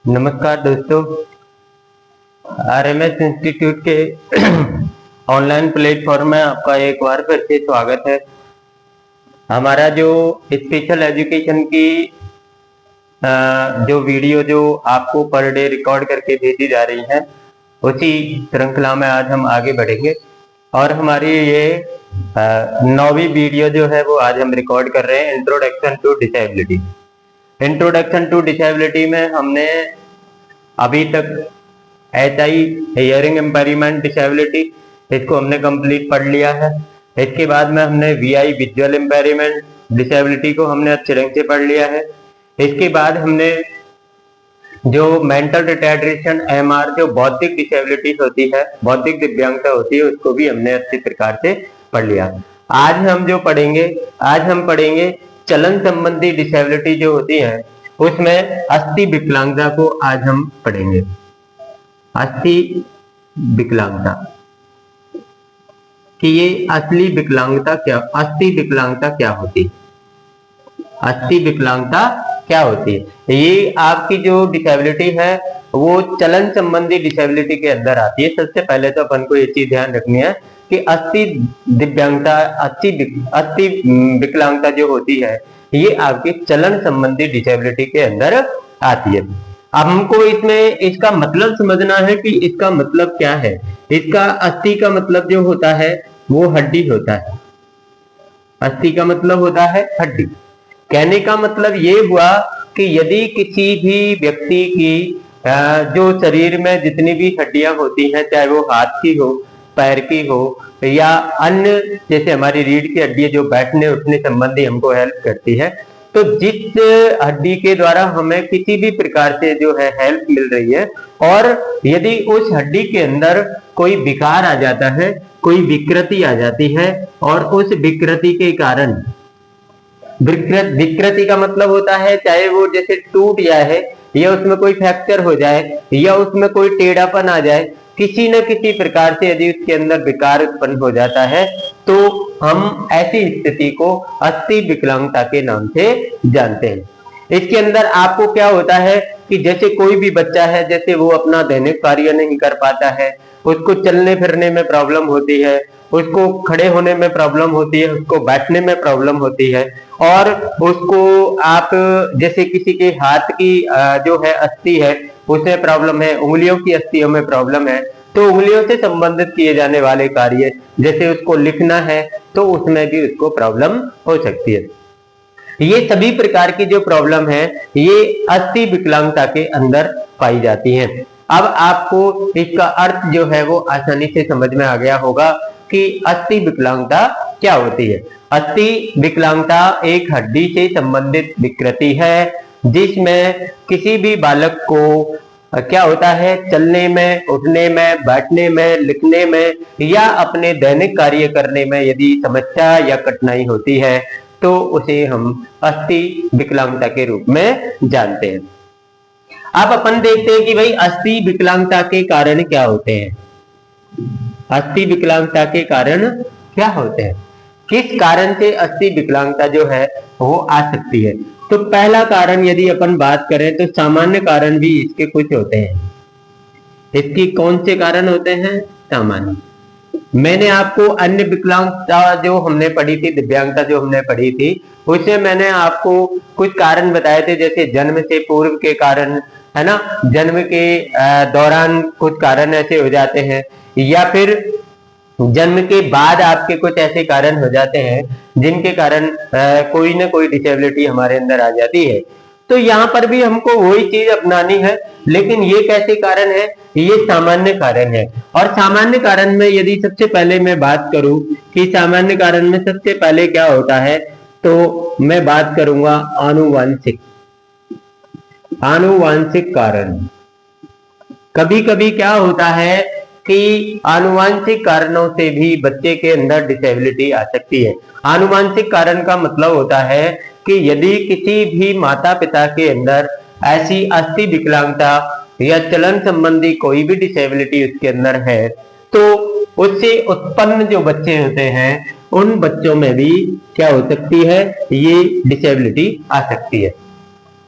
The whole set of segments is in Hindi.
नमस्कार दोस्तों, आरएमएस इंस्टीट्यूट के ऑनलाइन प्लेटफॉर्म में आपका एक बार फिर से स्वागत है। हमारा जो स्पेशल एजुकेशन की जो वीडियो जो आपको पर डे रिकॉर्ड करके भेजी जा रही है, उसी श्रृंखला में आज हम आगे बढ़ेंगे और हमारी ये 9वीं वीडियो जो है वो आज हम रिकॉर्ड कर रहे हैं, introduction to disability. Introduction to disability में हमने अभी तक HI हियरिंग इम्पेयरमेंट डिसेबिलिटी, इसको हमने कंप्लीट पढ़ लिया है। इसके बाद में हमने VI विजुअल इम्पेयरमेंट डिसेबिलिटी को हमने अच्छे ढंग से पढ़ लिया है। इसके बाद हमने जो मेंटल रिटार्डेशन MR जो बौद्धिक डिसेबिलिटी होती है, बौद्धिक दिव्यांगता होती है, उसको भी हमने अच्छे प्रकार से पढ़ लिया। आज हम जो पढ़ेंगे, आज हम पढ़ेंगे चलन संबंधी डिसेबिलिटी जो होती है, उसमें अस्थि विकलांगता को आज हम पढ़ेंगे। अस्थि विकलांगता कि ये अस्थि विकलांगता क्या होती है, अस्थि विकलांगता क्या होती है। ये आपकी जो डिसेबिलिटी है वो चलन संबंधी डिसेबिलिटी के अंदर आती है। सबसे पहले तो अपन को ये चीज ध्यान रखनी है कि अस्थि दिव्यांगता, अस्थि विकलांगता जो होती है, ये आपके चलन संबंधी डिसेबिलिटी के अंदर आती है। अब हमको इसमें इसका मतलब समझना है कि इसका मतलब क्या है। इसका अस्थि का मतलब जो होता है वो हड्डी होता है। अस्थि का मतलब होता है हड्डी। कहने का मतलब ये हुआ कि यदि किसी भी व्यक्ति की जो शरीर में जितनी भी हड्डियां होती हैं, चाहे वो हाथ की हो, पैर की हो या अन्य, जैसे हमारी रीढ़ की हड्डी जो बैठने उठने संबंधी हमको हेल्प करती है, तो जिस हड्डी के द्वारा हमें किसी भी प्रकार से जो है हेल्प मिल रही है, और यदि उस हड्डी के अंदर कोई विकार आ जाता है, कोई विकृति आ जाती है, और उस विकृति के कारण, विकृति का मतलब होता है चाहे वो जैसे टूट जाए या उसमें कोई फ्रैक्चर हो जाए या उसमें कोई टेढ़ापन आ जाए, किसी न किसी प्रकार से यदि उसके अंदर विकार उत्पन्न हो जाता है, तो हम ऐसी स्थिति को अस्थि विकलांगता के नाम से जानते हैं। इसके अंदर आपको क्या होता है कि जैसे कोई भी बच्चा है, जैसे वो अपना दैनिक कार्य नहीं कर पाता है, उसको चलने फिरने में प्रॉब्लम होती है, उसको खड़े होने में प्रॉब्लम होती है, उसको बैठने में प्रॉब्लम होती है, और उसको आप जैसे किसी के हाथ की जो है अस्थि है उसमें प्रॉब्लम है, उंगलियों की अस्थियों में प्रॉब्लम है, तो उंगलियों से संबंधित किए जाने वाले कार्य, जैसे उसको लिखना है, तो उसमें भी उसको प्रॉब्लम हो सकती है। ये सभी प्रकार की जो प्रॉब्लम है ये अस्थि विकलांगता के अंदर पाई जाती हैं। अब आपको इसका अर्थ जो है वो आसानी से समझ में आ गया होगा कि अस्थि विकलांगता क्या होती है। अस्थि विकलांगता एक हड्डी से संबंधित विकृति है जिसमें किसी भी बालक को क्या होता है, चलने में, उठने में, बैठने में, लिखने में या अपने दैनिक कार्य करने में यदि समस्या या कठिनाई होती है, तो उसे हम अस्थि विकलांगता के रूप में जानते हैं। अब अपन देखते हैं कि भाई अस्थि विकलांगता के कारण क्या होते हैं। अस्थि विकलांगता के कारण क्या होते हैं, किस कारण से अस्थि विकलांगता जो है वो आ सकती है। तो पहला कारण यदि अपन बात करें तो सामान्य कारण भी इसके कुछ होते हैं। इसकी कौन से कारण होते हैं? सामान्य। मैंने आपको अन्य विकलांगता जो हमने पढ़ी थी, दिव्यांगता जो हमने पढ़ी थी, उससे मैंने आपको कुछ कारण बताए थे, जैसे जन्म से पूर्व के कारण, है ना, जन्म के दौरान कुछ कारण ऐसे हो जाते हैं, या फिर जन्म के बाद आपके कुछ ऐसे कारण हो जाते हैं जिनके कारण कोई ना कोई डिसेबिलिटी हमारे अंदर आ जाती है। तो यहाँ पर भी हमको वही चीज अपनानी है, लेकिन ये कैसे कारण है? ये सामान्य कारण है। और सामान्य कारण में यदि सबसे पहले मैं बात करूं कि सामान्य कारण में सबसे पहले क्या होता है, तो मैं बात करूंगा आनुवांशिक कारण। कभी कभी क्या होता है कि आनुवांशिक कारणों से भी बच्चे के अंदर डिसेबिलिटी आ सकती है। आनुवांशिक कारण का मतलब होता है कि यदि किसी भी माता पिता के अंदर ऐसी अस्थि विकलांगता या चलन संबंधी कोई भी डिसेबिलिटी उसके अंदर है, तो उससे उत्पन्न जो बच्चे होते हैं उन बच्चों में भी क्या हो सकती है, ये डिसेबिलिटी आ सकती है।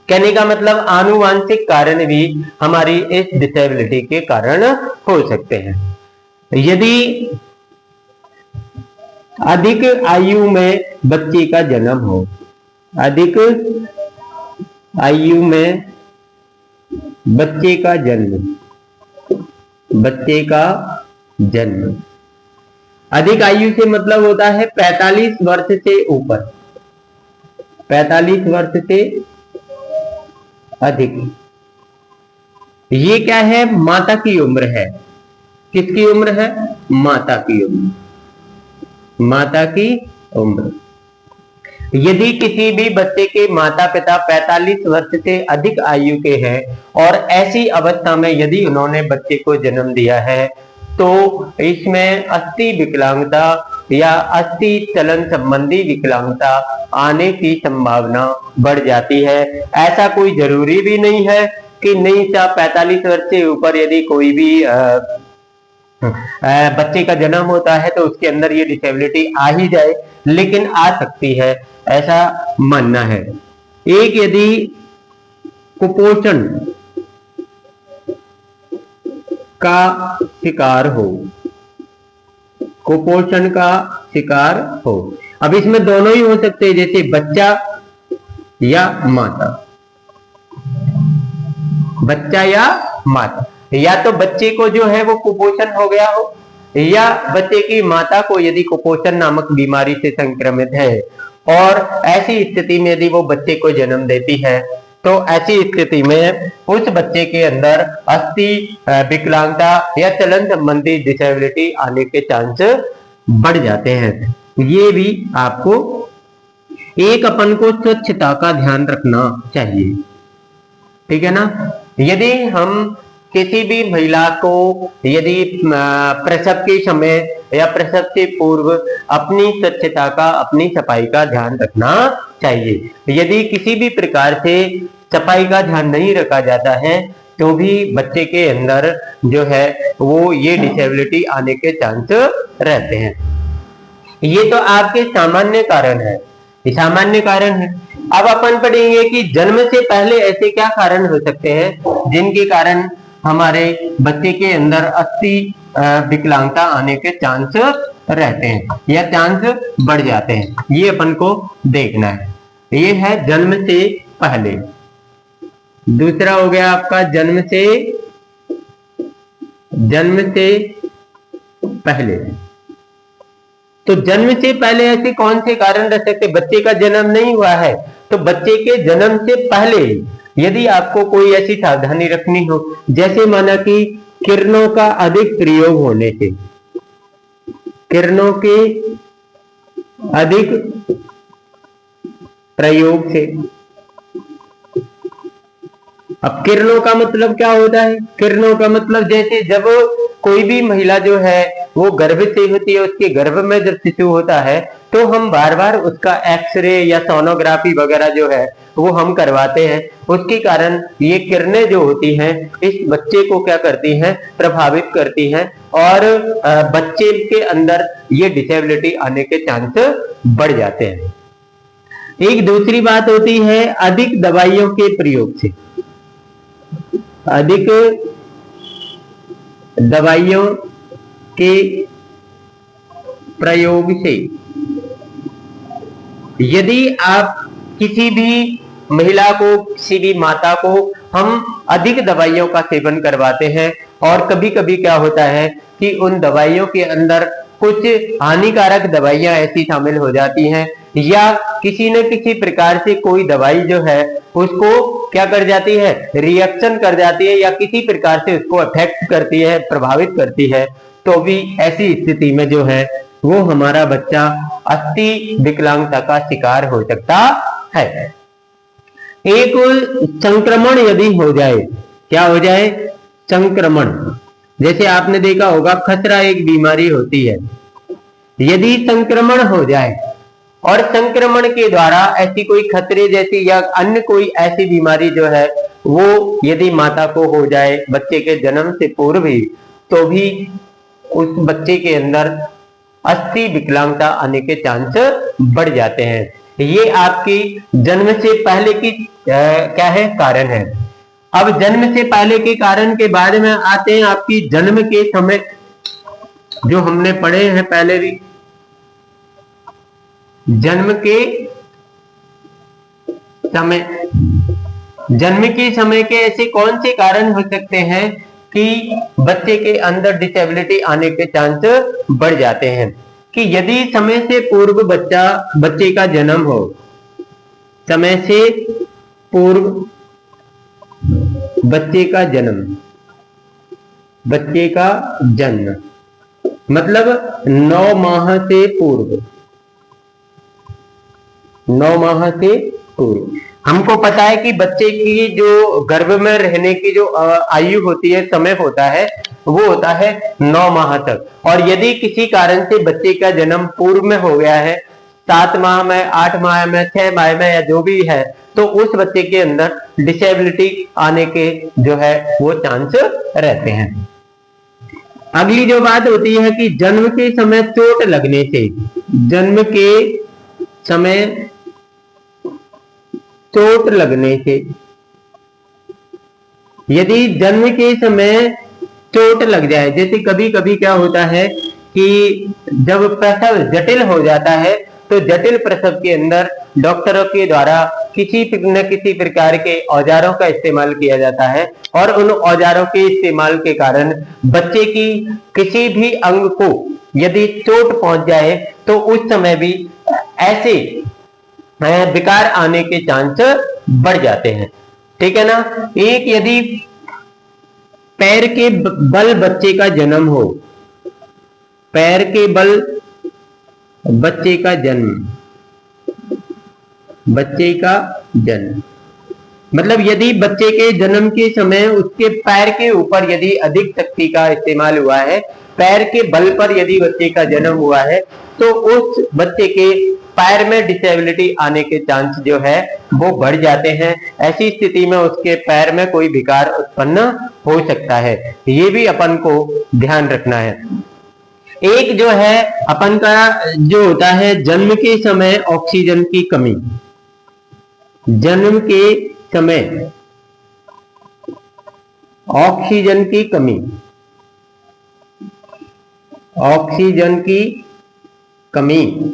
कहने का मतलब आनुवांशिक कारण भी हमारी इस डिसेबिलिटी के कारण हो सकते हैं। यदि अधिक आयु में बच्चे का जन्म हो, अधिक आयु में बच्चे का जन्म, बच्चे का जन्म, अधिक आयु से मतलब होता है 45 वर्ष से ऊपर, 45 वर्ष से अधिक। ये क्या है? माता की उम्र है। किसकी उम्र है? माता की उम्र, माता की उम्र। यदि किसी भी बच्चे के माता पिता 45 वर्ष से अधिक आयु के हैं और ऐसी अवस्था में यदि उन्होंने बच्चे को जन्म दिया है तो इसमें अस्थि विकलांगता या अस्थि चलन संबंधी विकलांगता आने की संभावना बढ़ जाती है। ऐसा कोई जरूरी भी नहीं है कि नहीं सा 45 वर्ष से ऊपर यदि कोई भी बच्चे का जन्म होता है तो उसके अंदर ये डिसेबिलिटी आ ही जाए, लेकिन आ सकती है, ऐसा मानना है। एक यदि कुपोषण का शिकार हो, कुपोषण का शिकार हो, अब इसमें दोनों ही हो सकते हैं, जैसे बच्चा या माता, बच्चा या माता, या तो बच्चे को जो है वो कुपोषण हो गया हो या बच्चे की माता को यदि कुपोषण नामक बीमारी से संक्रमित है और ऐसी स्थिति में यदि वो बच्चे को जन्म देती है तो ऐसी स्थिति में उस बच्चे के अंदर अस्थि विकलांगता या चलन संबंधी डिसेबिलिटी आने के चांस बढ़ जाते हैं। ये भी आपको एक अपन को स्वच्छता का ध्यान रखना चाहिए, ठीक है ना। यदि हम किसी भी महिला को यदि प्रसव के समय या प्रसव से पूर्व अपनी स्वच्छता का, अपनी सफाई का ध्यान रखना चाहिए। यदि किसी भी प्रकार से सफाई का ध्यान नहीं रखा जाता है तो भी बच्चे के अंदर जो है वो ये डिसेबिलिटी आने के चांस रहते हैं। ये तो आपके सामान्य कारण है, सामान्य कारण है। अब अपन पढ़ेंगे कि जन्म से पहले ऐसे क्या कारण हो सकते हैं जिनके कारण हमारे बच्चे के अंदर अस्थि विकलांगता आने के चांस रहते हैं या चांस बढ़ जाते हैं, ये अपन को देखना है। ये है जन्म से पहले। दूसरा हो गया आपका जन्म से पहले। तो जन्म से पहले ऐसे कौन से कारण रह सकते? बच्चे का जन्म नहीं हुआ है तो बच्चे के जन्म से पहले यदि आपको कोई ऐसी सावधानी रखनी हो, जैसे माना कि किरणों का अधिक प्रयोग होने से, किरणों के अधिक प्रयोग से। अब किरणों का मतलब क्या होता है? किरणों का मतलब जैसे जब कोई भी महिला जो है वो गर्भ से होती है, उसके गर्भ में जब शिशु होता है तो हम बार बार उसका एक्सरे या सोनोग्राफी वगैरह जो है वो हम करवाते हैं। उसके कारण ये किरणें जो होती हैं इस बच्चे को क्या करती हैं? प्रभावित करती हैं और बच्चे के अंदर ये डिसेबिलिटी आने के चांस बढ़ जाते हैं। एक दूसरी बात होती है अधिक दवाइयों के प्रयोग से। अधिक दवाइयों के प्रयोग से यदि आप किसी भी महिला को, किसी भी माता को हम अधिक दवाइयों का सेवन करवाते हैं और कभी कभी क्या होता है कि उन दवाइयों के अंदर कुछ हानिकारक दवाइयां ऐसी शामिल हो जाती हैं या किसी न किसी प्रकार से कोई दवाई जो है उसको क्या कर जाती है? रिएक्शन कर जाती है या किसी प्रकार से उसको अफेक्ट करती है, प्रभावित करती है, तो भी ऐसी स्थिति में जो है वो हमारा बच्चा अस्थि विकलांगता का शिकार हो सकता है। एक संक्रमण यदि हो जाए, क्या हो जाए? संक्रमण। जैसे आपने देखा होगा खसरा एक बीमारी होती है, यदि संक्रमण हो जाए और संक्रमण के द्वारा ऐसी कोई खतरे जैसी या अन्य कोई ऐसी बीमारी जो है वो यदि माता को हो जाए बच्चे के जन्म से पूर्व ही, तो भी उस बच्चे के अंदर अस्थि विकलांगता आने के चांस बढ़ जाते हैं। ये आपकी जन्म से पहले की क्या है, कारण है। अब जन्म से पहले के कारण के बारे में आते हैं आपकी जन्म के समय, जो हमने पढ़े हैं पहले भी। जन्म के समय, जन्म के समय के ऐसे कौन से कारण हो सकते हैं कि बच्चे के अंदर डिसेबिलिटी आने के चांस बढ़ जाते हैं? कि यदि समय से पूर्व बच्चे का जन्म हो, समय से पूर्व बच्चे का जन्म मतलब 9 माह से पूर्व, 9 माह से पूर्व। हमको पता है कि बच्चे की जो गर्भ में रहने की जो आयु होती है, समय होता है, वो होता है 9 माह तक। और यदि किसी कारण से बच्चे का जन्म पूर्व में हो गया है, 7 माह में, 8 माह में, 6 माह में या जो भी है, तो उस बच्चे के अंदर डिसेबिलिटी आने के जो है वो चांस रहते हैं। अगली जो बात होती है कि जन्म के समय चोट लगने से, जन्म के समय चोट लगने से, यदि जन्म के समय चोट लग जाए, जैसे कभी कभी क्या होता है कि जब प्रसव जटिल हो जाता है, तो जटिल प्रसव के अंदर डॉक्टरों के द्वारा किसी न किसी प्रकार के औजारों का इस्तेमाल किया जाता है, और उन औजारों के इस्तेमाल के कारण बच्चे की किसी भी अंग को यदि चोट पहुंच जाए, तो उस समय भी ऐसे विकार आने के चांस बढ़ जाते हैं। ठीक है ना। एक यदि पैर के बल बच्चे का जन्म हो, पैर के बल बच्चे का जन्म मतलब यदि बच्चे के जन्म के समय उसके पैर के ऊपर यदि अधिक शक्ति का इस्तेमाल हुआ है, पैर के बल पर यदि बच्चे का जन्म हुआ है, तो उस बच्चे के पैर में डिसेबिलिटी आने के चांस जो है वो बढ़ जाते हैं। ऐसी स्थिति में उसके पैर में कोई विकार उत्पन्न हो सकता है, ये भी अपन को ध्यान रखना है। एक जो है अपन का जो होता है जन्म के समय ऑक्सीजन की कमी, जन्म के समय ऑक्सीजन की कमी, ऑक्सीजन की कमी,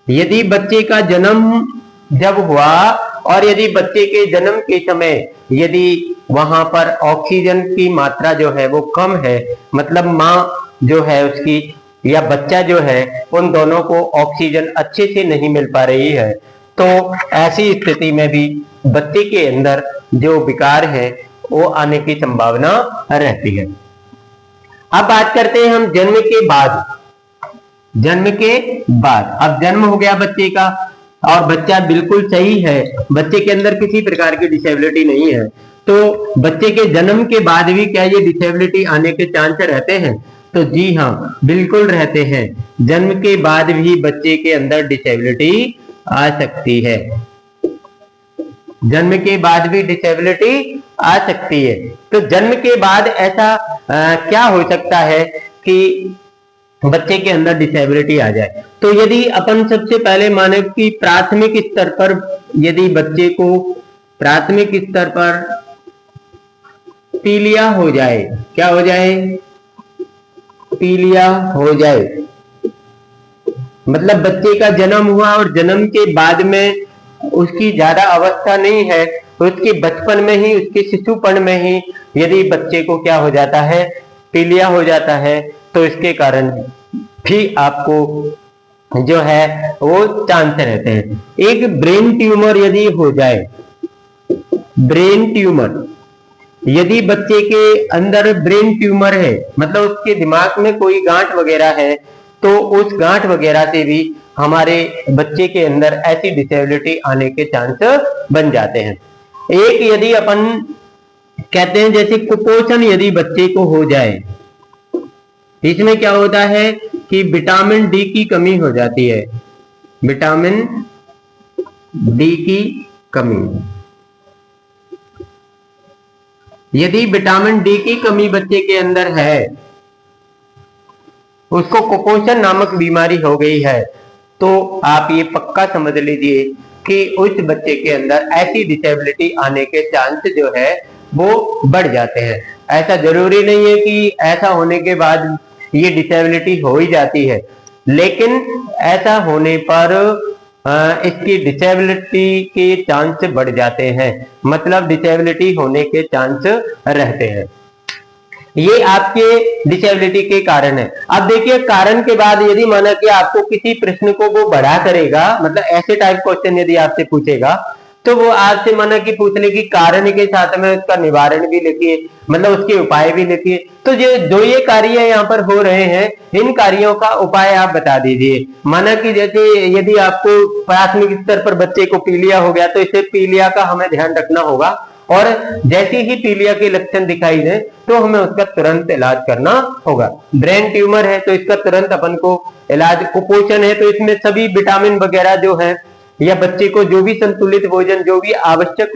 यदि बच्चे का जन्म जब हुआ और यदि बच्चे के जन्म के समय यदि वहां पर ऑक्सीजन की मात्रा जो है वो कम है, मतलब माँ जो है उसकी या बच्चा जो है उन दोनों को ऑक्सीजन अच्छे से नहीं मिल पा रही है, तो ऐसी स्थिति में भी बच्चे के अंदर जो विकार है वो आने की संभावना रहती है। अब बात करते हैं हम जन्म के बाद। जन्म के बाद, अब जन्म हो गया बच्चे का और बच्चा बिल्कुल सही है, बच्चे के अंदर किसी प्रकार की डिसेबिलिटी नहीं है, तो बच्चे के जन्म के बाद भी क्या ये डिसेबिलिटी आने के चांस रहते हैं? तो जी हाँ, बिल्कुल रहते हैं। जन्म के बाद भी बच्चे के अंदर डिसेबिलिटी आ सकती है, जन्म के बाद भी डिसेबिलिटी आ सकती है। तो जन्म के बाद ऐसा क्या हो सकता है कि बच्चे के अंदर डिसेबिलिटी आ जाए? तो यदि अपन सबसे पहले माने कि प्राथमिक स्तर पर यदि बच्चे को प्राथमिक स्तर पर पीलिया हो जाए, क्या हो जाए? पीलिया हो जाए, मतलब बच्चे का जन्म हुआ और जन्म के बाद में उसकी ज्यादा अवस्था नहीं है, उसके बचपन में ही, उसके शिशुपन में ही यदि बच्चे को क्या हो जाता है? पीलिया हो जाता है, तो इसके कारण भी आपको जो है वो चांस रहते हैं। एक ब्रेन ट्यूमर यदि हो जाए, ब्रेन ट्यूमर, यदि बच्चे के अंदर ब्रेन ट्यूमर है, मतलब उसके दिमाग में कोई गांठ वगैरह है, तो उस गांठ वगैरह से भी हमारे बच्चे के अंदर ऐसी डिसेबिलिटी आने के चांस बन जाते हैं। एक यदि अपन कहते हैं जैसे कुपोषण यदि बच्चे को हो जाए, इसमें क्या होता है कि विटामिन डी की कमी हो जाती है, विटामिन डी की कमी। यदि विटामिन डी की कमी बच्चे के अंदर है, उसको कुपोषण नामक बीमारी हो गई है, तो आप ये पक्का समझ लीजिए कि उस बच्चे के अंदर ऐसी डिसेबिलिटी आने के चांस जो है वो बढ़ जाते हैं। ऐसा जरूरी नहीं है कि ऐसा होने के बाद ये डिसेबिलिटी हो ही जाती है, लेकिन ऐसा होने पर इसकी डिसेबिलिटी के चांस बढ़ जाते हैं, मतलब डिसेबिलिटी होने के चांस रहते हैं। ये आपके डिसेबिलिटी के कारण है। अब देखिए कारण के बाद यदि माना कि आपको किसी प्रश्न को वो बड़ा करेगा, मतलब ऐसे टाइप क्वेश्चन यदि आपसे पूछेगा तो वो आपसे माना कि पूछ ले कि कारण के साथ में उसका निवारण भी लिखिए, मतलब उसके उपाय भी लिखिए। तो जो ये कार्य यहाँ पर हो रहे हैं, इन कार्यों का उपाय आप बता दीजिए। माना कि जैसे यदि आपको प्राथमिक स्तर पर बच्चे को पीलिया हो गया तो इसे पीलिया का हमें ध्यान रखना होगा, और जैसे ही पीलिया के लक्षण दिखाई दे तो हमें उसका तुरंत इलाज करना होगा। ब्रेन ट्यूमर है तो इसका तुरंत अपन को इलाज, कुपोषण है तो इसमें सभी विटामिन वगैरह जो है या बच्चे को जो भी संतुलित भोजन, जो भी आवश्यक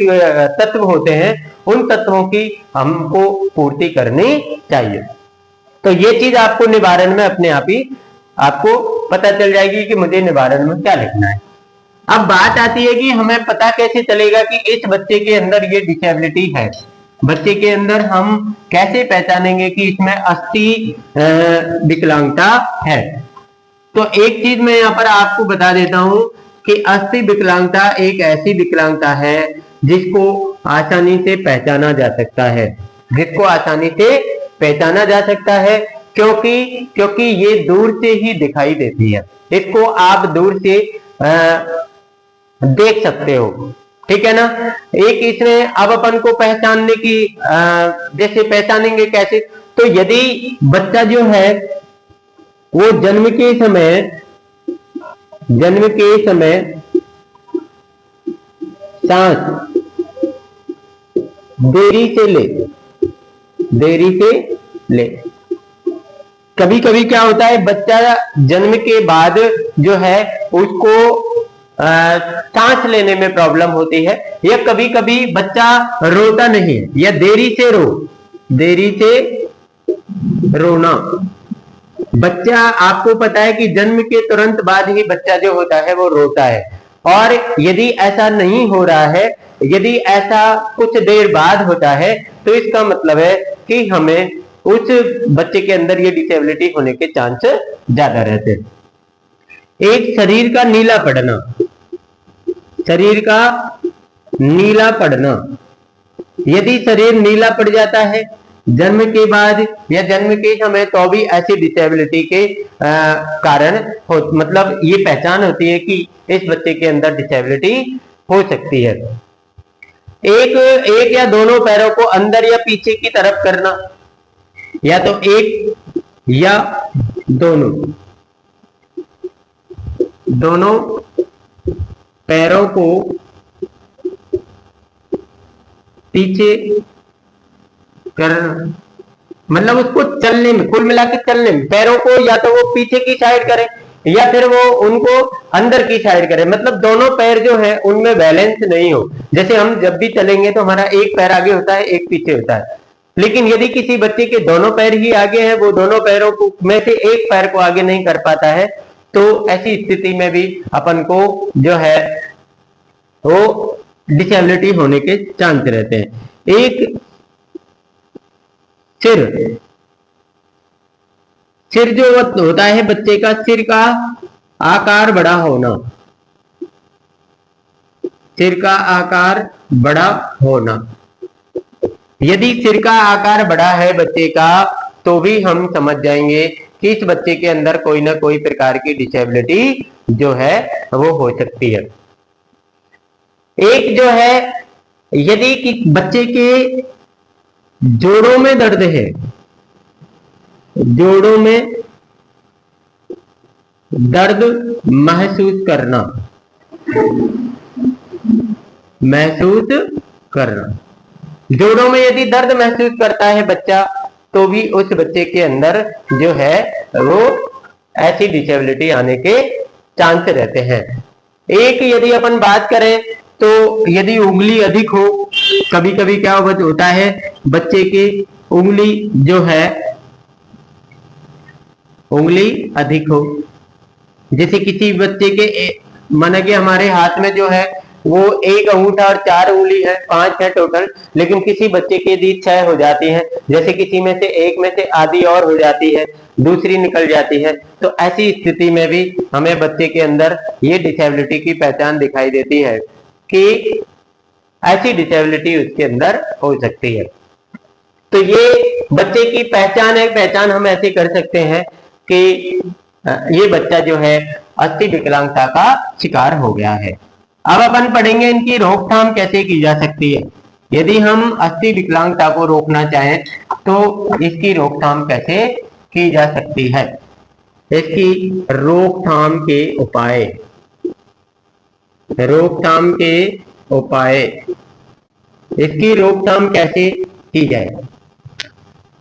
तत्व होते हैं, उन तत्वों की हमको पूर्ति करनी चाहिए। तो ये चीज आपको निवारण में अपने आप ही आपको पता चल जाएगी कि मुझे निवारण में क्या लिखना है। अब बात आती है कि हमें पता कैसे चलेगा कि इस बच्चे के अंदर ये डिसेबिलिटी है। बच्चे के अंदर हम कैसे पहचानेंगे कि इसमें अस्थि विकलांगता है। तो एक चीज मैं यहाँ पर आपको बता देता हूं कि अस्थि विकलांगता एक ऐसी विकलांगता है जिसको आसानी से पहचाना जा सकता है, जिसको आसानी से पहचाना जा सकता है क्योंकि ये दूर से ही दिखाई देती है। इसको आप दूर से देख सकते हो, ठीक है ना। एक इसमें अब अपन को पहचानने की जैसे पहचानेंगे कैसे, तो यदि बच्चा जो है वो जन्म के समय सांस देरी से ले। कभी कभी क्या होता है, बच्चा जन्म के बाद जो है उसको सांस लेने में प्रॉब्लम होती है, या कभी कभी बच्चा रोता नहीं है या देरी से रोना। बच्चा, आपको पता है कि जन्म के तुरंत बाद ही बच्चा जो होता है वो रोता है, और यदि ऐसा नहीं हो रहा है, यदि ऐसा कुछ देर बाद होता है तो इसका मतलब है कि हमें उस बच्चे के अंदर ये डिसेबिलिटी होने के चांस ज्यादा रहते हैं। एक शरीर का नीला पड़ना, यदि शरीर नीला पड़ जाता है जन्म के बाद या जन्म के समय, तो भी ऐसी डिसेबिलिटी के कारण मतलब ये पहचान होती है कि इस बच्चे के अंदर डिसेबिलिटी हो सकती है। एक या दोनों पैरों को अंदर या पीछे की तरफ करना, या तो एक या दोनों पैरों को पीछे करना, मतलब उसको चलने में, कुल मिलाकर चलने में पैरों को या तो वो पीछे की साइड करे या फिर वो उनको अंदर की साइड करे, मतलब दोनों पैर जो है उनमें बैलेंस नहीं हो। जैसे हम जब भी चलेंगे तो हमारा एक पैर आगे होता है, एक पीछे होता है, लेकिन यदि किसी बच्चे के दोनों पैर ही आगे हैं, वो दोनों पैरों को में से एक पैर को आगे नहीं कर पाता है, तो ऐसी स्थिति में भी अपन को जो है वो डिसेबिलिटी होने के चांस रहते हैं। एक सिर जो होता है बच्चे का, सिर का आकार बड़ा होना, यदि सिर का आकार बड़ा है बच्चे का, तो भी हम समझ जाएंगे कि इस बच्चे के अंदर कोई ना कोई प्रकार की डिसेबिलिटी जो है वो हो सकती है। एक जो है, यदि कि बच्चे के जोड़ों में दर्द है, जोड़ों में दर्द महसूस करना, जोड़ों में यदि दर्द महसूस करता है बच्चा, तो भी उस बच्चे के अंदर जो है वो ऐसी डिसेबिलिटी आने के चांस रहते हैं। एक यदि अपन बात करें तो यदि उंगली अधिक हो, कभी कभी क्या होता है बच्चे की उंगली जो है अधिक हो, जैसे किसी बच्चे के माना कि हमारे हाथ में जो है वो एक अंगूठा और 4 उंगली है, 5 है टोटल, लेकिन किसी बच्चे की यदि 6 हो जाती है, जैसे किसी में से एक में से आधी और हो जाती है, दूसरी निकल जाती है, तो ऐसी स्थिति में भी हमें बच्चे के अंदर ये डिसेबिलिटी की पहचान दिखाई देती है कि ऐसी डिसेबिलिटी उसके अंदर हो सकती है। तो ये बच्चे की पहचान है। पहचान हम ऐसे कर सकते हैं कि ये बच्चा जो है अस्थि विकलांगता का शिकार हो गया है। अब अपन पढ़ेंगे इनकी रोकथाम कैसे की जा सकती है। यदि हम अस्थि विकलांगता को रोकना चाहें तो इसकी रोकथाम कैसे की जा सकती है। इसकी रोकथाम के उपाय, रोकथाम के उपाय, इसकी रोकथाम कैसे की जाए।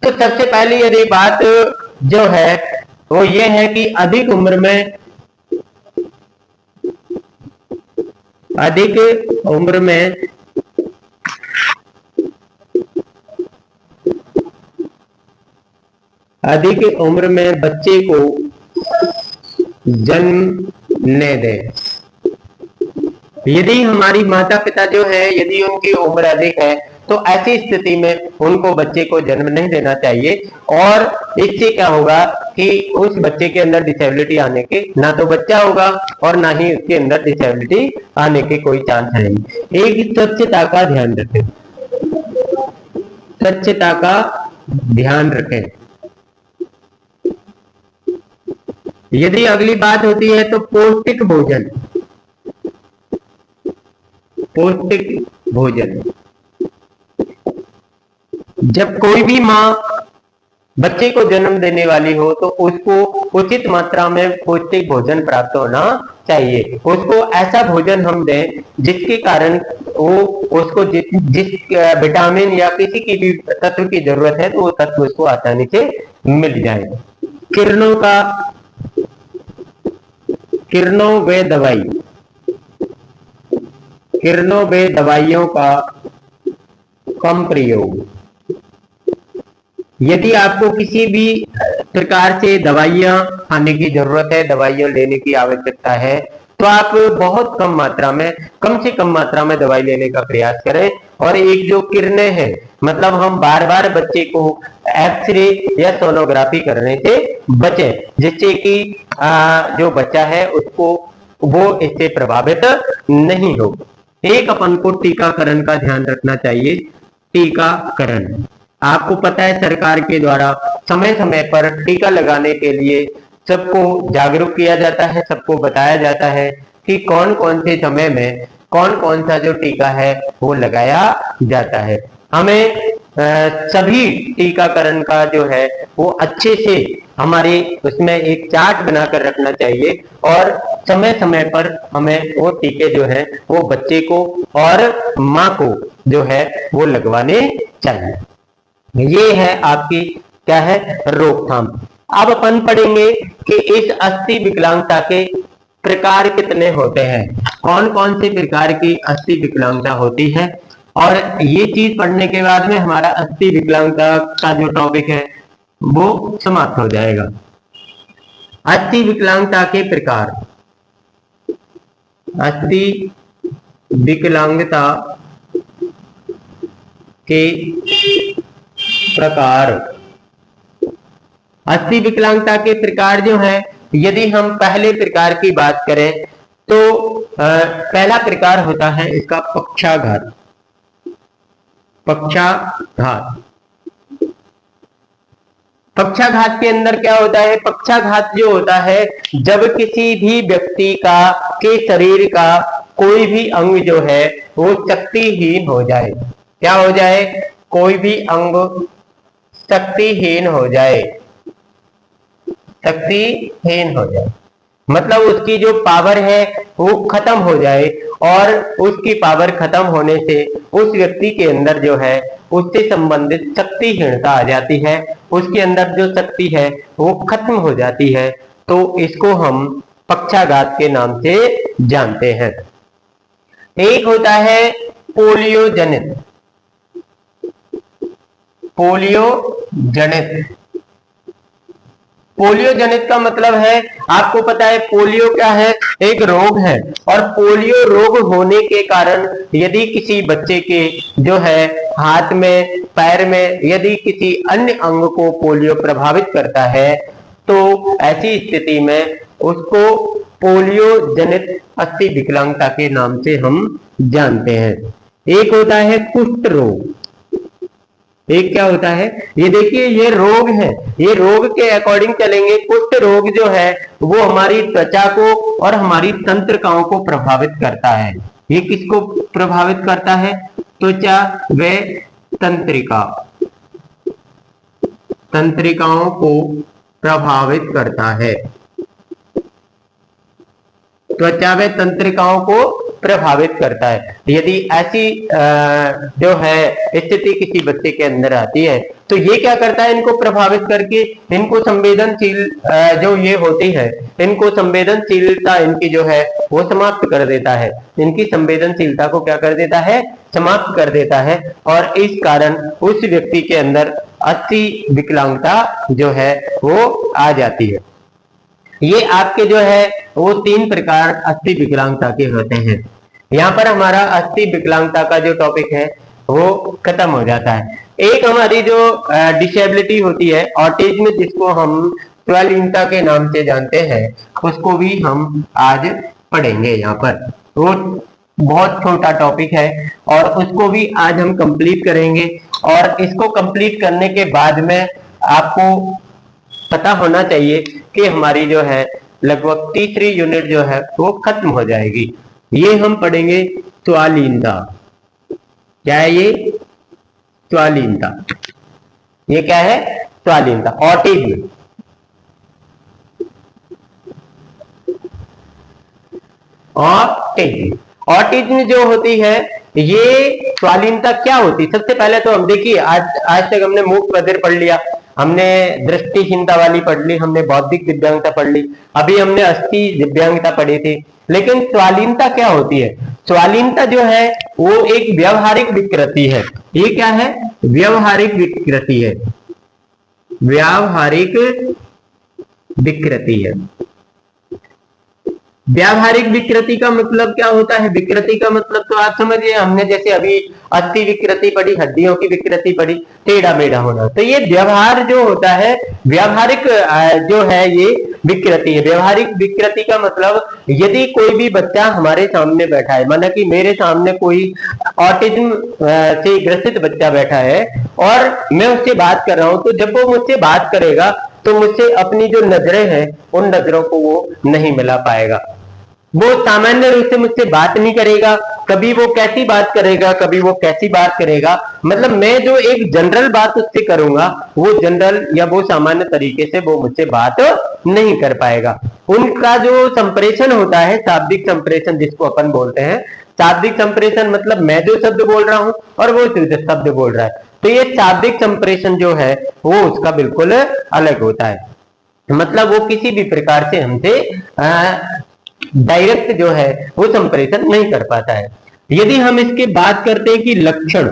तो सबसे पहली यदि बात जो है वो ये है कि अधिक उम्र में बच्चे को जन्म न दें। यदि हमारी माता पिता जो है यदि उनकी उम्र अधिक है तो ऐसी स्थिति में उनको बच्चे को जन्म नहीं देना चाहिए, और इससे क्या होगा कि उस बच्चे के अंदर डिसेबिलिटी आने के ना तो बच्चा होगा और ना ही उसके अंदर डिसेबिलिटी आने के कोई चांस है नहीं। एक स्वच्छता का ध्यान रखें, स्वच्छता का ध्यान रखें। यदि अगली बात होती है तो पौष्टिक भोजन, पौष्टिक भोजन। जब कोई भी माँ बच्चे को जन्म देने वाली हो तो उसको उचित मात्रा में पौष्टिक भोजन प्राप्त होना चाहिए। उसको ऐसा भोजन हम दें जिसके कारण वो उसको जिस विटामिन या किसी की भी तत्व की जरूरत है तो वो तत्व उसको आसानी से मिल जाए। किरणों व दवाई, किरणों व दवाइयों का कम प्रयोग। यदि आपको किसी भी प्रकार से दवाइयां खाने की जरूरत है, दवाइयां लेने की आवश्यकता है, तो आप बहुत कम मात्रा में, कम से कम मात्रा में दवाई लेने का प्रयास करें। और एक जो किरणें हैं, मतलब हम बार बार बच्चे को एक्सरे या सोनोग्राफी करने से बचें, जिससे कि जो बच्चा है उसको वो इससे प्रभावित नहीं हो। एक अपन को टीकाकरण का ध्यान रखना चाहिए। टीकाकरण, आपको पता है सरकार के द्वारा समय समय पर टीका लगाने के लिए सबको जागरूक किया जाता है, सबको बताया जाता है कि कौन कौन से समय में कौन कौन सा जो टीका है वो लगाया जाता है। हमें सभी टीकाकरण का जो है वो अच्छे से हमारे उसमें एक चार्ट बनाकर रखना चाहिए, और समय समय पर हमें वो टीके जो है वो बच्चे को और माँ को जो है वो लगवाने चाहिए। ये है आपकी क्या है, रोकथाम। अब अपन पढ़ेंगे कि इस अस्थि विकलांगता के प्रकार कितने होते हैं, कौन कौन से प्रकार की अस्थि विकलांगता होती है। और ये चीज पढ़ने के बाद में हमारा अस्थि विकलांगता का जो टॉपिक है वो समाप्त हो जाएगा। अस्थि विकलांगता के प्रकार, अस्थि विकलांगता के प्रकार। अस्थि विकलांगता के प्रकार जो है, यदि हम पहले प्रकार की बात करें तो पहला प्रकार होता है इसका पक्षाघात। पक्षाघात, पक्षाघात के अंदर क्या होता है, पक्षाघात जो होता है जब किसी भी व्यक्ति का के शरीर का कोई भी अंग जो है वो शक्तिहीन हो जाए। क्या हो जाए, कोई भी अंग शक्तिहीन हो जाए, शक्तिहीन हो जाए, मतलब उसकी जो पावर है वो खत्म हो जाए, और उसकी पावर खत्म होने से उस व्यक्ति के अंदर जो है उससे संबंधित शक्तिहीनता आ जाती है, उसके अंदर जो शक्ति है वो खत्म हो जाती है, तो इसको हम पक्षाघात के नाम से जानते हैं। एक होता है पोलियो जनित, पोलियो जनित, पोलियो जनित का मतलब है, आपको पता है पोलियो क्या है, एक रोग है। और पोलियो रोग होने के कारण यदि किसी बच्चे के जो है हाथ में, पैर में, यदि किसी अन्य अंग को पोलियो प्रभावित करता है तो ऐसी स्थिति में उसको पोलियो जनित अस्थि विकलांगता के नाम से हम जानते हैं। एक होता है कुष्ठ रोग, एक क्या होता है, ये देखिए ये रोग है, ये रोग के अकॉर्डिंग चलेंगे। कुष्ठ रोग जो है वो हमारी त्वचा को और हमारी तंत्रिकाओं को प्रभावित करता है। ये किसको प्रभावित करता है, त्वचा व तंत्रिका, तंत्रिकाओं को प्रभावित करता है, त्वचा व तंत्रिकाओं को प्रभावित करता है। यदि ऐसी जो है स्थिति किसी बच्चे के अंदर आती है तो ये क्या करता है, इनको प्रभावित करके इनको संवेदनशील जो ये होती है, इनको संवेदनशीलता इनकी जो है वो समाप्त कर देता है, इनकी संवेदनशीलता को क्या कर देता है, समाप्त कर देता है। और इस कारण उस व्यक्ति के अंदर अस्थि विकलांगता जो है वो आ जाती है। ये आपके जो है वो 3 प्रकार अस्थि विकलांगता के होते हैं। यहाँ पर हमारा अस्थि विकलांगता का जो टॉपिक है वो खत्म हो जाता है। एक हमारी जो डिसेबिलिटी होती है, ऑटिज्म, जिसको हम स्वलीनता के नाम से जानते हैं, उसको भी हम आज पढ़ेंगे। यहाँ पर वो बहुत छोटा टॉपिक है और उसको भी आज हम कंप्लीट करेंगे। और इसको कंप्लीट करने के बाद में आपको पता होना चाहिए कि हमारी जो है लगभग तीसरी यूनिट जो है वो खत्म हो जाएगी। ये हम पढ़ेंगे स्वालीनता। क्या है ये, स्वालीनता। ये क्या है, स्वालीनता, ऑटिज्म। ऑटिज्म जो होती है, ये स्वालीनता क्या होती है, सबसे पहले तो हम देखिए आज तक हमने मूक बधिर पढ़ लिया, हमने दृष्टिहीनता वाली पढ़ ली, हमने बौद्धिक दिव्यांगता पढ़ ली, अभी हमने अस्थि दिव्यांगता पढ़ी थी। लेकिन स्वालीनता क्या होती है, स्वालीनता जो है वो एक व्यवहारिक विकृति है। ये क्या है, व्यवहारिक विकृति है, व्यावहारिक विकृति है। व्यावहारिक विकृति का मतलब क्या होता है, विकृति का मतलब तो आप समझिए, हमने जैसे अभी अस्थि विकृति पढ़ी, हड्डियों की विकृति पढ़ी, टेढ़ा मेढ़ा होना, तो ये व्यवहार जो होता है, व्यावहारिक जो है ये विकृति है। व्यवहारिक विकृति का मतलब यदि कोई भी बच्चा हमारे सामने बैठा है, माना कि मेरे सामने कोई ऑटिज्म से ग्रसित बच्चा बैठा है और मैं उससे बात कर रहा हूं, तो जब वो मुझसे बात करेगा तो मुझसे अपनी जो नजरें हैं उन नजरों को वो नहीं मिला पाएगा, वो सामान्य रूप से मुझसे बात नहीं करेगा, कभी वो कैसी बात करेगा, कभी वो कैसी बात करेगा, मतलब मैं जो एक जनरल बात उससे करूंगा वो जनरल या वो सामान्य तरीके से वो मुझसे बात नहीं कर पाएगा। उनका जो संप्रेषण होता है, शाब्दिक संप्रेषण जिसको अपन बोलते हैं, शाब्दिक संप्रेषण मतलब मैं जो शब्द बोल रहा हूं और वो जो शब्द बोल रहा है, तो ये शाब्दिक संप्रेषण जो है वो उसका बिल्कुल अलग होता है। मतलब वो किसी भी प्रकार से हमसे डायरेक्ट जो है वो संप्रेषण नहीं कर पाता है। यदि हम इसके बात करते हैं कि लक्षण,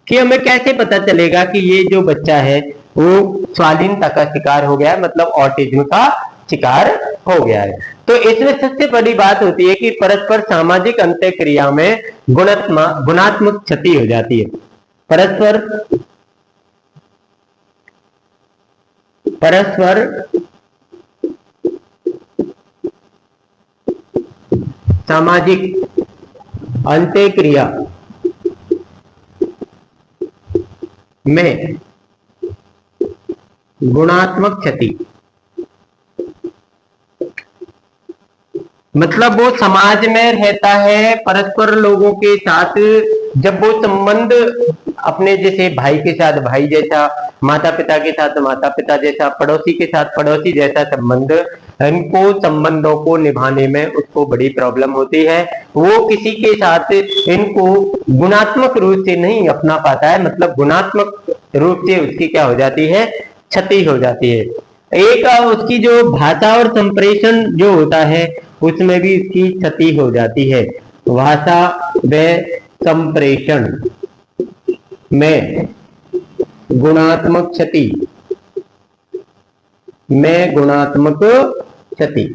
कि हमें कैसे पता चलेगा कि ये जो बच्चा है वो स्वालीनता का शिकार हो गया है, मतलब ऑटिज्म का शिकार हो गया है, तो इसमें सबसे बड़ी बात होती है कि परस्पर सामाजिक अंतःक्रिया में गुणात्मक क्षति हो जाती है। परस्पर सामाजिक अंतःक्रिया में गुणात्मक क्षति, मतलब वो समाज में रहता है, परस्पर लोगों के साथ जब वो संबंध अपने जैसे भाई के साथ भाई जैसा, माता पिता के साथ माता पिता जैसा, पड़ोसी के साथ पड़ोसी जैसा संबंध, इनको संबंधों को निभाने में उसको बड़ी प्रॉब्लम होती है। वो किसी के साथ इनको गुणात्मक रूप से नहीं अपना पाता है, मतलब गुणात्मक रूप से उसकी क्या हो जाती है, क्षति हो जाती है। एक उसकी जो भाषा और संप्रेषण जो होता है उसमें भी इसकी क्षति हो जाती है। भाषा व संप्रेषण में गुणात्मक क्षति में गुणात्मक क्षति।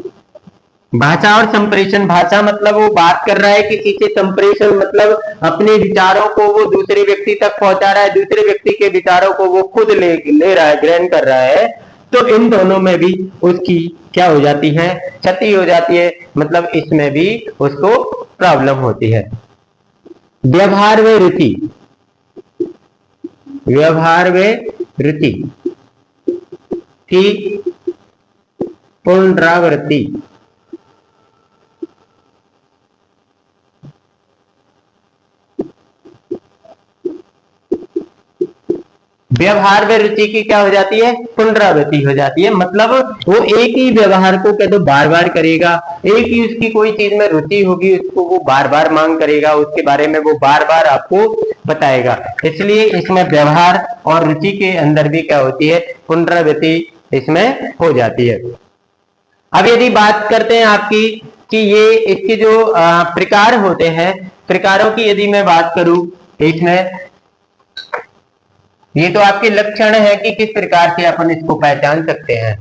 भाषा और संप्रेषण, भाषा मतलब वो बात कर रहा है किसी से, संप्रेषण मतलब अपने विचारों को वो दूसरे व्यक्ति तक पहुंचा रहा है, दूसरे व्यक्ति के विचारों को वो खुद ले रहा है, ग्रहण कर रहा है। तो इन दोनों में भी उसकी क्या हो जाती है, क्षति हो जाती है, मतलब इसमें भी उसको प्रॉब्लम होती है। व्यवहार व रुचि, व्यवहार व रुचि की पुनरावृत्ति, व्यवहार व रुचि की क्या हो जाती है, पुनरावृत्ति हो जाती है। मतलब वो एक ही व्यवहार को कह दो बार बार करेगा, एक ही उसकी कोई चीज में रुचि होगी, उसको वो बार बार मांग करेगा, उसके बारे में वो बार बार आपको बताएगा। इसलिए इसमें व्यवहार और रुचि के अंदर भी क्या होती है, पुनरावृत्ति इसमें हो जाती है। अब यदि बात करते हैं आपकी कि ये इसके जो प्रकार होते हैं, प्रकारों की यदि मैं बात करूं, इसमें ये तो आपके लक्षण है कि किस प्रकार से अपन इसको पहचान सकते हैं।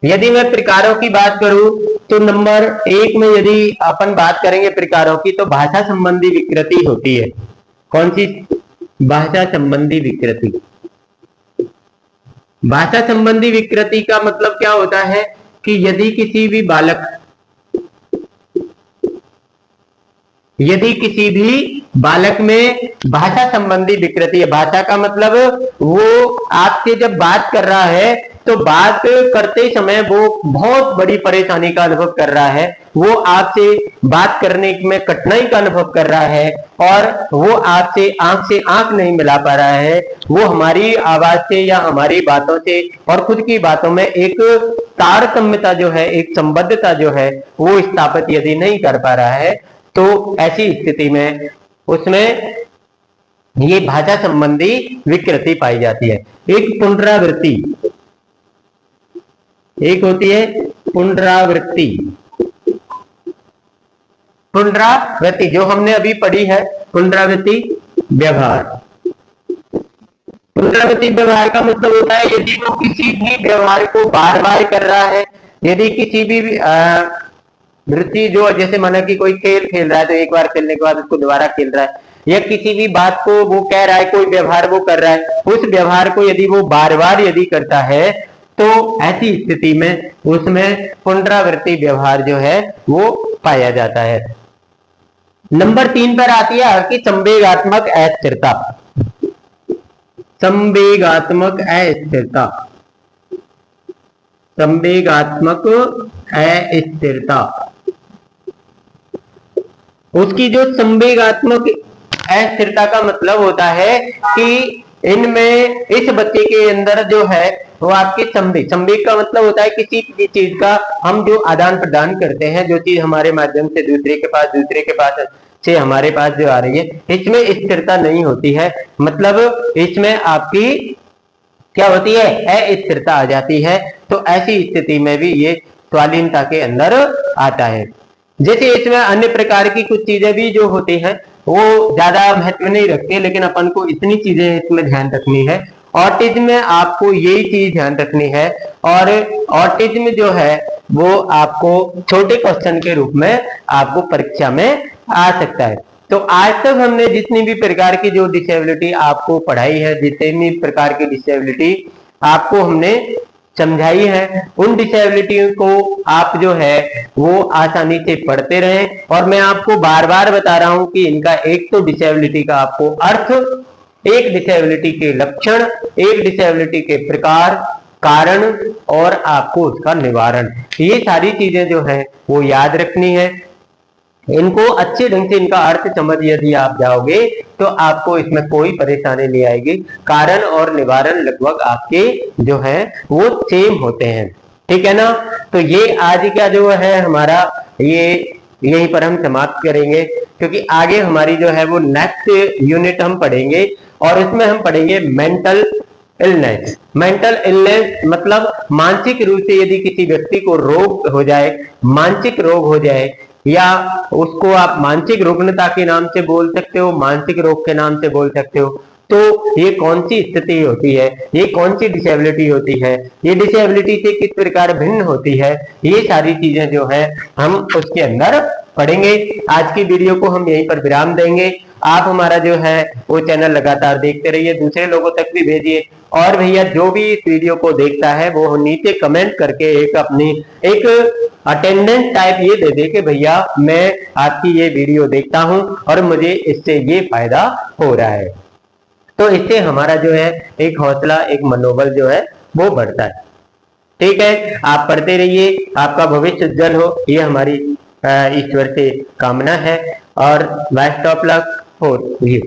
यदि मैं प्रकारों की बात करूं तो नंबर 1 में यदि अपन बात करेंगे प्रकारों की, तो भाषा संबंधी विकृति होती है। कौन सी? भाषा संबंधी विकृति। भाषा संबंधी विकृति का मतलब क्या होता है कि यदि किसी भी बालक में भाषा संबंधी विकृति है, भाषा का मतलब वो आपसे जब बात कर रहा है तो बात करते समय वो बहुत बड़ी परेशानी का अनुभव कर रहा है, वो आपसे बात करने में कठिनाई का अनुभव कर रहा है, और वो आपसे से आंख नहीं मिला पा रहा है, वो हमारी आवाज से या हमारी बातों से और खुद की बातों में एक तारतम्यता जो है, एक संबद्धता जो है वो स्थापित यदि नहीं कर पा रहा है, तो ऐसी स्थिति में उसमें ये भाषा संबंधी विकृति पाई जाती है। एक पुनरावृत्ति, एक होती है पुनरावृत्ति। पुनरावृत्ति जो हमने अभी पढ़ी है, पुनरावृत्ति व्यवहार। पुनरावृत्ति व्यवहार का मतलब होता है यदि वो किसी भी व्यवहार को बार बार कर रहा है, यदि किसी भी वृत्ति जो जैसे माना कि कोई खेल खेल रहा है तो एक बार खेलने के बाद उसको दोबारा खेल रहा है, या किसी भी बात को वो कह रहा है, कोई व्यवहार वो कर रहा है, उस व्यवहार को यदि वो बार बार यदि करता है तो ऐसी स्थिति में उसमें पुनरावृत्ति व्यवहार जो है वो पाया जाता है। नंबर 3 पर आती है आपकी संवेगात्मक अस्थिरता। संवेगात्मक अस्थिरता, संवेगात्मक अस्थिरता। उसकी जो संवेगात्मक अस्थिरता का मतलब होता है कि इनमें इस बच्चे के अंदर जो है वो आपके संवेग का मतलब होता है किसी भी चीज का हम जो आदान प्रदान करते हैं, जो चीज हमारे माध्यम से दूसरे के पास से हमारे पास जो आ रही है, इसमें स्थिरता नहीं होती है। मतलब इसमें आपकी क्या होती है, अस्थिरता आ जाती है। तो ऐसी स्थिति में भी ये स्वाधीनता के अंदर आता है। जैसे इसमें अन्य प्रकार की कुछ चीजें भी जो होती हैं वो ज्यादा महत्व नहीं रखती, लेकिन अपन को इतनी चीजें इसमें ध्यान रखनी है। ऑटिज्म में आपको यही चीज ध्यान रखनी है, और ऑटिज्म जो है वो आपको छोटे क्वेश्चन के रूप में आपको परीक्षा में आ सकता है। तो आज तक हमने जितनी भी प्रकार की जो डिसेबिलिटी आपको पढ़ाई है, जितनी प्रकार की डिसेबिलिटी आपको हमने समझाई है, उन डिसेबिलिटी को आप जो है वो आसानी से पढ़ते रहें। और मैं आपको बार बार बता रहा हूं कि इनका एक तो डिसेबिलिटी का आपको अर्थ, एक डिसेबिलिटी के लक्षण, एक डिसेबिलिटी के प्रकार, कारण और आपको उसका निवारण, ये सारी चीजें जो है वो याद रखनी है। इनको अच्छे ढंग से इनका अर्थ समझ यदि आप जाओगे तो आपको इसमें कोई परेशानी नहीं आएगी। कारण और निवारण लगभग आपके जो है वो सेम होते हैं, ठीक है ना। तो ये आज का जो है हमारा ये यहीं पर हम समाप्त करेंगे, क्योंकि आगे हमारी जो है वो नेक्स्ट यूनिट हम पढ़ेंगे, और उसमें हम पढ़ेंगे मेंटल इलनेस। मेंटल इलनेस मतलब मानसिक रूप से यदि किसी व्यक्ति को रोग हो जाए, मानसिक रोग हो जाए, या उसको आप मानसिक रुग्णता के नाम से बोल सकते हो, मानसिक रोग के नाम से बोल सकते हो, तो ये कौन सी स्थिति होती है, ये कौन सी डिसेबिलिटी होती है, ये डिसेबिलिटी से किस प्रकार भिन्न होती है, ये सारी चीजें जो है हम उसके अंदर पढ़ेंगे। आज की वीडियो को हम यहीं पर विराम देंगे। आप हमारा जो है वो चैनल लगातार देखते रहिए, दूसरे लोगों तक भी भेजिए। और भैया जो भी इस वीडियो को देखता है वो नीचे कमेंट करके एक अपनी एक अटेंडेंस टाइप ये दे दे कि भैया मैं आपकी ये वीडियो देखता हूं और मुझे इससे ये फायदा हो रहा है। तो इससे हमारा जो है एक हौसला, एक मनोबल जो है वो बढ़ता है। ठीक है, आप पढ़ते रहिए, आपका भविष्य उज्जवल हो, ये हमारी ईश्वर से कामना है। और best of luck for you.